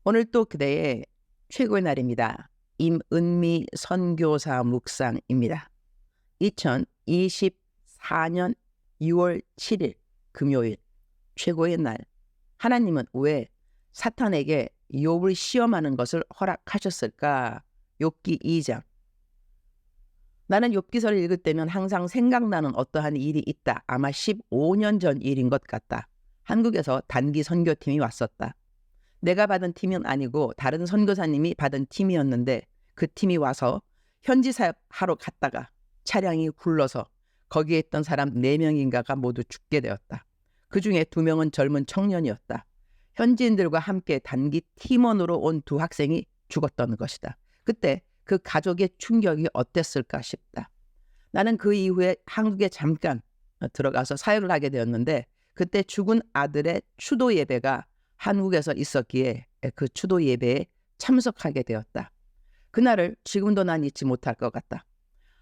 오늘 또 그대의 최고의 날입니다. 임은미 선교사 묵상입니다. 2024년 6월 7일 금요일 최고의 날. 하나님은 왜 사탄에게 욥을 시험하는 것을 허락하셨을까? 욥기 2장. 나는 욥기서를 읽을 때면 항상 생각나는 어떠한 일이 있다. 아마 15년 전 일인 것 같다. 한국에서 단기 선교팀이 왔었다. 내가 받은 팀은 아니고 다른 선교사님이 받은 팀이었는데 그 팀이 와서 현지 사역하러 갔다가 차량이 굴러서 거기에 있던 사람 4명인가가 모두 죽게 되었다. 그중에 2명은 젊은 청년이었다. 현지인들과 함께 단기 팀원으로 온 2 학생이 죽었던 것이다. 그때 그 가족의 충격이 어땠을까 싶다. 나는 그 이후에 한국에 잠깐 들어가서 사역을 하게 되었는데 그때 죽은 아들의 추도 예배가 한국에서 있었기에 그 추도 예배에 참석하게 되었다. 그날을 지금도 난 잊지 못할 것 같다.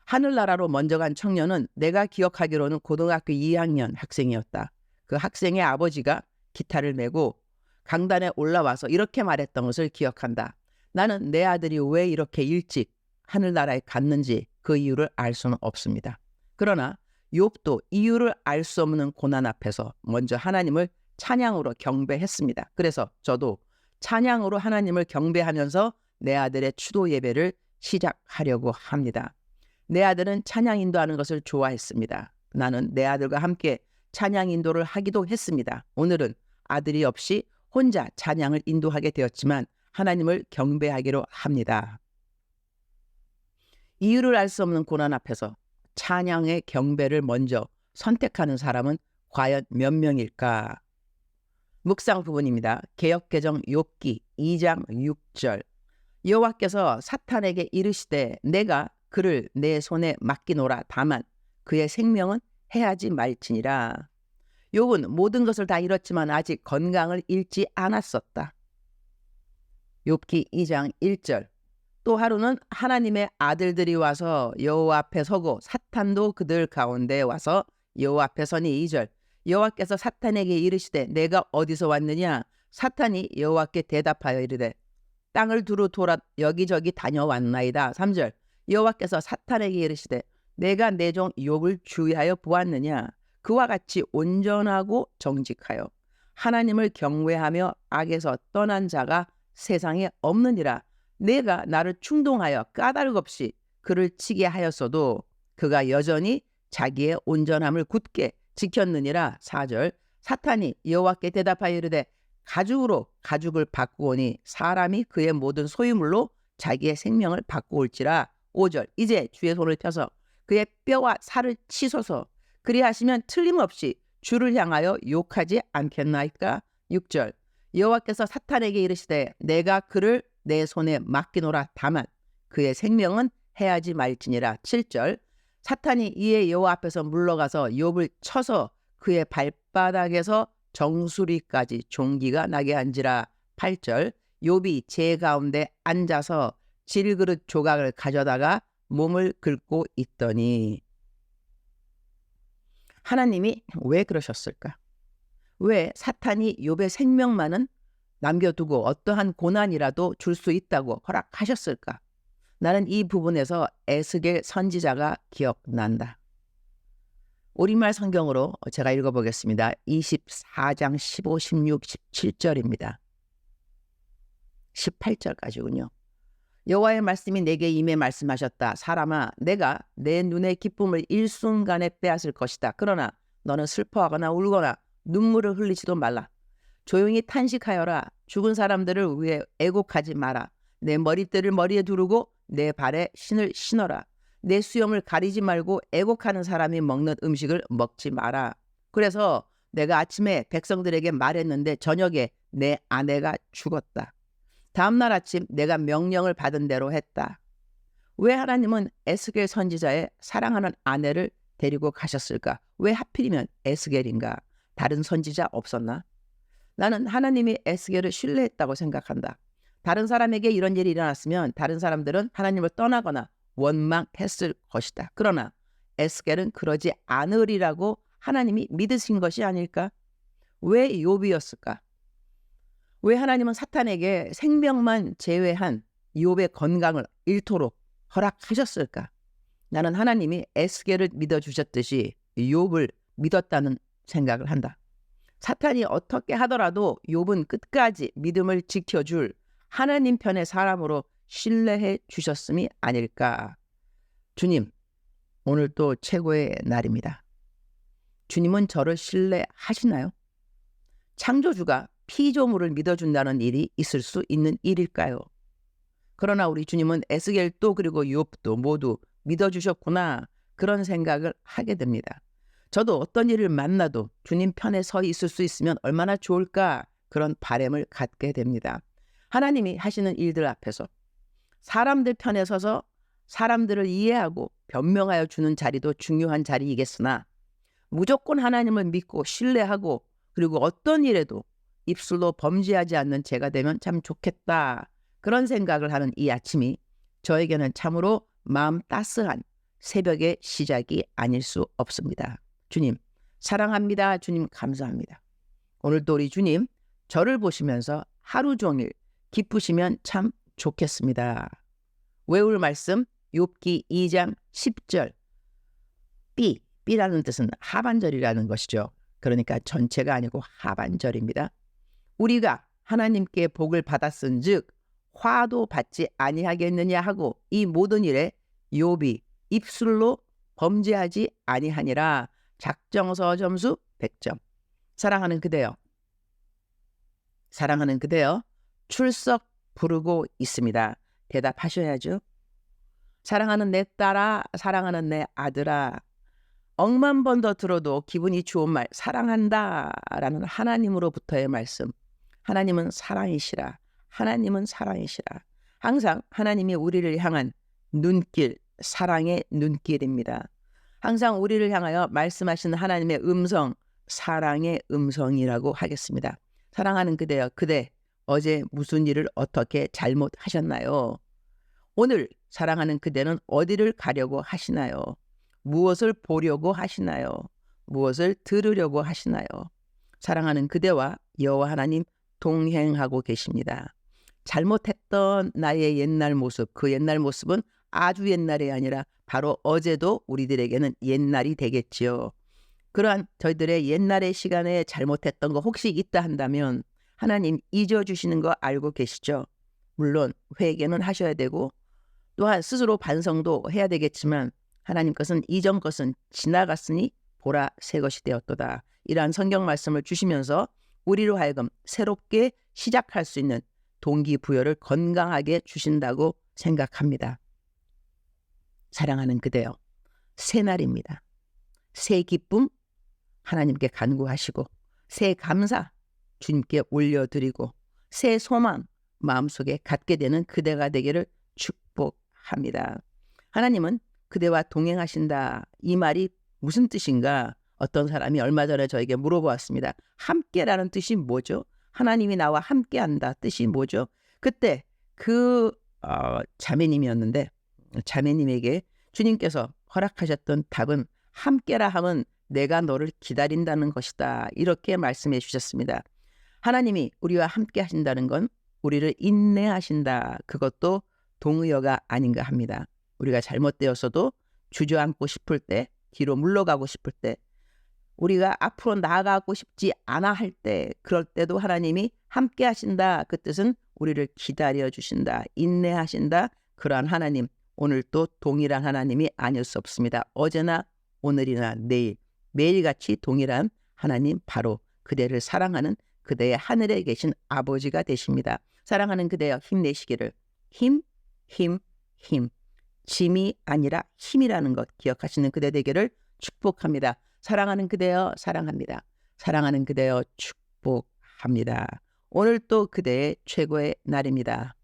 하늘나라로 먼저 간 청년은 내가 기억하기로는 고등학교 2학년 학생이었다. 그 학생의 아버지가 기타를 메고 강단에 올라와서 이렇게 말했던 것을 기억한다. 나는 내 아들이 왜 이렇게 일찍 하늘나라에 갔는지 그 이유를 알 수는 없습니다. 그러나 욥도 이유를 알 수 없는 고난 앞에서 먼저 하나님을 찬양으로 경배했습니다. 그래서 저도 찬양으로 하나님을 경배하면서 내 아들의 추도 예배를 시작하려고 합니다. 내 아들은 찬양 인도하는 것을 좋아했습니다. 나는 내 아들과 함께 찬양 인도를 하기도 했습니다. 오늘은 아들이 없이 혼자 찬양을 인도하게 되었지만 하나님을 경배하기로 합니다. 이유를 알 수 없는 고난 앞에서 찬양의 경배를 먼저 선택하는 사람은 과연 몇 명일까? 묵상 부분입니다. 개역개정 욥기 2장 6절. 여호와께서 사탄에게 이르시되 내가 그를 내 손에 맡기노라. 다만 그의 생명은 해하지 말지니라. 욥은 모든 것을 다 잃었지만 아직 건강을 잃지 않았었다. 욥기 2장 1절. 또 하루는 하나님의 아들들이 와서 여호와 앞에 서고 사탄도 그들 가운데 와서 여호와 앞에 서니. 2절. 여호와께서 사탄에게 이르시되 내가 어디서 왔느냐? 사탄이 여호와께 대답하여 이르되 땅을 두루 돌아 여기저기 다녀왔나이다. 3절. 여호와께서 사탄에게 이르시되 내가 내 종 욥을 주의하여 보았느냐? 그와 같이 온전하고 정직하여 하나님을 경외하며 악에서 떠난 자가 세상에 없느니라. 내가 나를 충동하여 까닭 없이 그를 치게 하였어도 그가 여전히 자기의 온전함을 굳게 지켰느니라. 4절. 사탄이 여호와께 대답하여 이르되 가죽으로 가죽을 바꾸오니 사람이 그의 모든 소유물로 자기의 생명을 바꾸올지라. 5절. 이제 주의 손을 펴서 그의 뼈와 살을 치소서. 그리하시면 틀림없이 주를 향하여 욕하지 않겠나이까. 6절. 여호와께서 사탄에게 이르시되 내가 그를 내 손에 맡기노라. 다만 그의 생명은 해하지 말지니라. 7절. 사탄이 이에 여호와 앞에서 물러가서 욥을 쳐서 그의 발바닥에서 정수리까지 종기가 나게 한지라. 8절. 욥이 제 가운데 앉아서 질그릇 조각을 가져다가 몸을 긁고 있더니. 하나님이 왜 그러셨을까? 왜 사탄이 욥의 생명만은 남겨두고 어떠한 고난이라도 줄 수 있다고 허락하셨을까? 나는 이 부분에서 에스겔 선지자가 기억난다. 우리말 성경으로 제가 읽어보겠습니다. 24장 15, 16, 17절입니다. 18절까지군요. 여호와의 말씀이 내게 임해 말씀하셨다. 사람아, 내가 내 눈의 기쁨을 일순간에 빼앗을 것이다. 그러나 너는 슬퍼하거나 울거나 눈물을 흘리지도 말라. 조용히 탄식하여라. 죽은 사람들을 위해 애곡하지 마라. 내 머리띠를 머리에 두르고 내 발에 신을 신어라. 내 수염을 가리지 말고 애곡하는 사람이 먹는 음식을 먹지 마라. 그래서 내가 아침에 백성들에게 말했는데 저녁에 내 아내가 죽었다. 다음날 아침 내가 명령을 받은 대로 했다. 왜 하나님은 에스겔 선지자의 사랑하는 아내를 데리고 가셨을까? 왜 하필이면 에스겔인가? 다른 선지자 없었나? 나는 하나님이 에스겔을 신뢰했다고 생각한다. 다른 사람에게 이런 일이 일어났으면 다른 사람들은 하나님을 떠나거나 원망했을 것이다. 그러나 에스겔은 그러지 않으리라고 하나님이 믿으신 것이 아닐까? 왜 욥이었을까? 왜 하나님은 사탄에게 생명만 제외한 욥의 건강을 잃도록 허락하셨을까? 나는 하나님이 에스겔을 믿어주셨듯이 욥을 믿었다는 생각을 한다. 사탄이 어떻게 하더라도 욥은 끝까지 믿음을 지켜줄 하나님 편의 사람으로 신뢰해 주셨음이 아닐까. 주님, 오늘 또 최고의 날입니다. 주님은 저를 신뢰하시나요? 창조주가 피조물을 믿어준다는 일이 있을 수 있는 일일까요? 그러나 우리 주님은 에스겔도 그리고 욥도 모두 믿어주셨구나, 그런 생각을 하게 됩니다. 저도 어떤 일을 만나도 주님 편에 서 있을 수 있으면 얼마나 좋을까, 그런 바람을 갖게 됩니다. 하나님이 하시는 일들 앞에서 사람들 편에 서서 사람들을 이해하고 변명하여 주는 자리도 중요한 자리이겠으나 무조건 하나님을 믿고 신뢰하고 그리고 어떤 일에도 입술로 범죄하지 않는 제가 되면 참 좋겠다, 그런 생각을 하는 이 아침이 저에게는 참으로 마음 따스한 새벽의 시작이 아닐 수 없습니다. 주님 사랑합니다. 주님 감사합니다. 오늘도 우리 주님 저를 보시면서 하루 종일 기쁘시면 참 좋겠습니다. 외울 말씀 욥기 2장 10절. 삐라는 뜻은 하반절이라는 것이죠. 그러니까 전체가 아니고 하반절입니다. 우리가 하나님께 복을 받았은즉 화도 받지 아니하겠느냐 하고 이 모든 일에 욥이 입술로 범죄하지 아니하니라. 작정서 점수 100점. 사랑하는 그대여, 사랑하는 그대여, 출석 부르고 있습니다. 대답하셔야죠. 사랑하는 내 딸아, 사랑하는 내 아들아, 억만 번 더 들어도 기분이 좋은 말, 사랑한다 라는 하나님으로부터의 말씀. 하나님은 사랑이시라. 하나님은 사랑이시라. 항상 하나님이 우리를 향한 눈길, 사랑의 눈길입니다. 항상 우리를 향하여 말씀하시는 하나님의 음성, 사랑의 음성이라고 하겠습니다. 사랑하는 그대여, 그대 어제 무슨 일을 어떻게 잘못하셨나요? 오늘 사랑하는 그대는 어디를 가려고 하시나요? 무엇을 보려고 하시나요? 무엇을 들으려고 하시나요? 사랑하는 그대와 여호와 하나님 동행하고 계십니다. 잘못했던 나의 옛날 모습, 그 옛날 모습은 아주 옛날이 아니라 바로 어제도 우리들에게는 옛날이 되겠지요. 그러한 저희들의 옛날의 시간에 잘못했던 거 혹시 있다 한다면 하나님 잊어주시는 거 알고 계시죠? 물론 회개는 하셔야 되고 또한 스스로 반성도 해야 되겠지만 하나님 것은 이전 것은 지나갔으니 보라 새 것이 되었도다. 이러한 성경 말씀을 주시면서 우리로 하여금 새롭게 시작할 수 있는 동기부여를 건강하게 주신다고 생각합니다. 사랑하는 그대여, 새 날입니다. 새 기쁨 하나님께 간구하시고 새 감사 주님께 올려드리고 새 소망 마음속에 갖게 되는 그대가 되기를 축복합니다. 하나님은 그대와 동행하신다. 이 말이 무슨 뜻인가? 어떤 사람이 얼마 전에 저에게 물어보았습니다. 함께라는 뜻이 뭐죠? 하나님이 나와 함께한다 뜻이 뭐죠? 그때 그 자매님이었는데 자매님에게 주님께서 허락하셨던 답은 함께라 함은 내가 너를 기다린다는 것이다. 이렇게 말씀해 주셨습니다. 하나님이 우리와 함께 하신다는 건 우리를 인내하신다. 그것도 동의어가 아닌가 합니다. 우리가 잘못되었어도 주저앉고 싶을 때, 뒤로 물러가고 싶을 때, 우리가 앞으로 나아가고 싶지 않아 할 때, 그럴 때도 하나님이 함께 하신다. 그 뜻은 우리를 기다려 주신다. 인내하신다. 그러한 하나님, 오늘 또 동일한 하나님이 아닐 수 없습니다. 어제나 오늘이나 내일, 매일같이 동일한 하나님, 바로 그대를 사랑하는 그대의 하늘에 계신 아버지가 되십니다. 사랑하는 그대여 힘내시기를. 힘. 짐이 아니라 힘이라는 것 기억하시는 그대 되기를 축복합니다. 사랑하는 그대여 사랑합니다. 사랑하는 그대여 축복합니다. 오늘 또 그대의 최고의 날입니다.